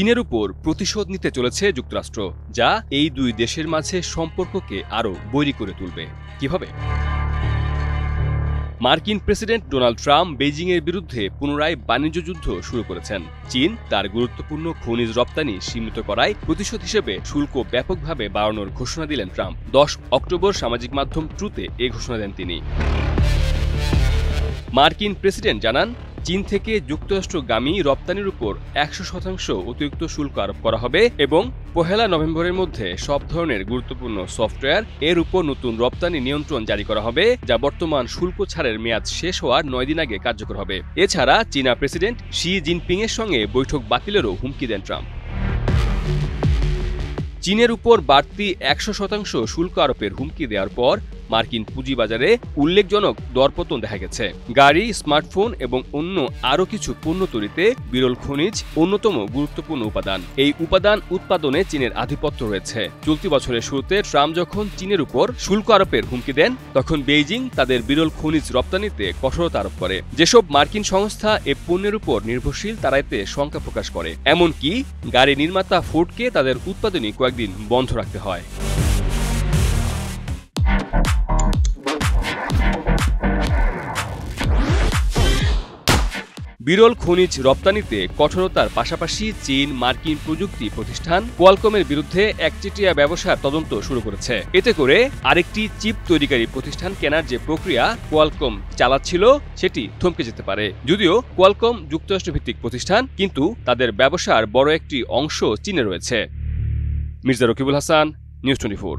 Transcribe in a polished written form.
চীনের উপর প্রতিশোধ নিতে চলেছে যুক্তরাষ্ট্র, যা এই দুই দেশের মাঝে সম্পর্ককে আরও বৈরী করে তুলবে। কিভাবে? মার্কিন প্রেসিডেন্ট ডোনাল্ড ট্রাম্প বেইজিংয়ের বিরুদ্ধে পুনরায় বাণিজ্য যুদ্ধ শুরু করেছেন। চীন তার গুরুত্বপূর্ণ খনিজ রপ্তানি সীমিত করায় প্রতিশোধ হিসেবে শুল্ক ব্যাপকভাবে বাড়ানোর ঘোষণা দিলেন ট্রাম্প। 10 অক্টোবর সামাজিক মাধ্যম ট্রুথে এই ঘোষণা দেন তিনি। মার্কিন প্রেসিডেন্ট জানান, চীন থেকে যুক্তরাষ্ট্রগামী রপ্তানির উপর 100% অতিরিক্ত শুল্ক আরোপ করা হবে এবং 1 নভেম্বরের মধ্যে সব ধরনের গুরুত্বপূর্ণ সফটওয়্যার এর উপর নতুন রপ্তানি নিয়ন্ত্রণ জারি করা হবে, যা বর্তমান শুল্ক ছাড়ের মেয়াদ শেষ হওয়ার 9 দিন আগে কার্যকর হবে। এছাড়া চীনা প্রেসিডেন্ট শি জিনপিংয়ের সঙ্গে বৈঠক বাতিলেরও হুমকি দেন ট্রাম্প। চীনের উপর বাড়তি 100% শুল্ক আরোপের হুমকি দেওয়ার পর মার্কিন পুঁজিবাজারে উল্লেখজনক দরপতন দেখা গেছে। গাড়ি, স্মার্টফোন এবং অন্য আরও কিছু পণ্য তৈরিতে বিরল খনিজ অন্যতম গুরুত্বপূর্ণ উপাদান। এই উপাদান উৎপাদনে চীনের আধিপত্য রয়েছে। চলতি বছরের শুরুতে ট্রাম্প যখন চীনের উপর শুল্ক আরোপের হুমকি দেন, তখন বেইজিং তাদের বিরল খনিজ রপ্তানিতে কঠোরতা আরোপ করে। যেসব মার্কিন সংস্থা এ পণ্যের উপর নির্ভরশীল, তারা এতে শঙ্কা প্রকাশ করে। এমনকি গাড়ি নির্মাতা ফোর্ডকে তাদের উৎপাদনই কয়েকদিন বন্ধ রাখতে হয়। বিরল খনিজ রপ্তানিতে কঠোরতার পাশাপাশি চীন মার্কিন প্রযুক্তি প্রতিষ্ঠান কোয়ালকমের বিরুদ্ধে একচেটিয়া ব্যবসার তদন্ত শুরু করেছে। এতে করে আরেকটি চিপ তৈরিকারী প্রতিষ্ঠান কেনার যে প্রক্রিয়া কোয়ালকম চালাচ্ছিল, সেটি থমকে যেতে পারে। যদিও কোয়ালকম যুক্তরাষ্ট্রভিত্তিক প্রতিষ্ঠান, কিন্তু তাদের ব্যবসার বড় একটি অংশ চীনে রয়েছে। মির্জা রকিবুল হাসান, নিউজ 24।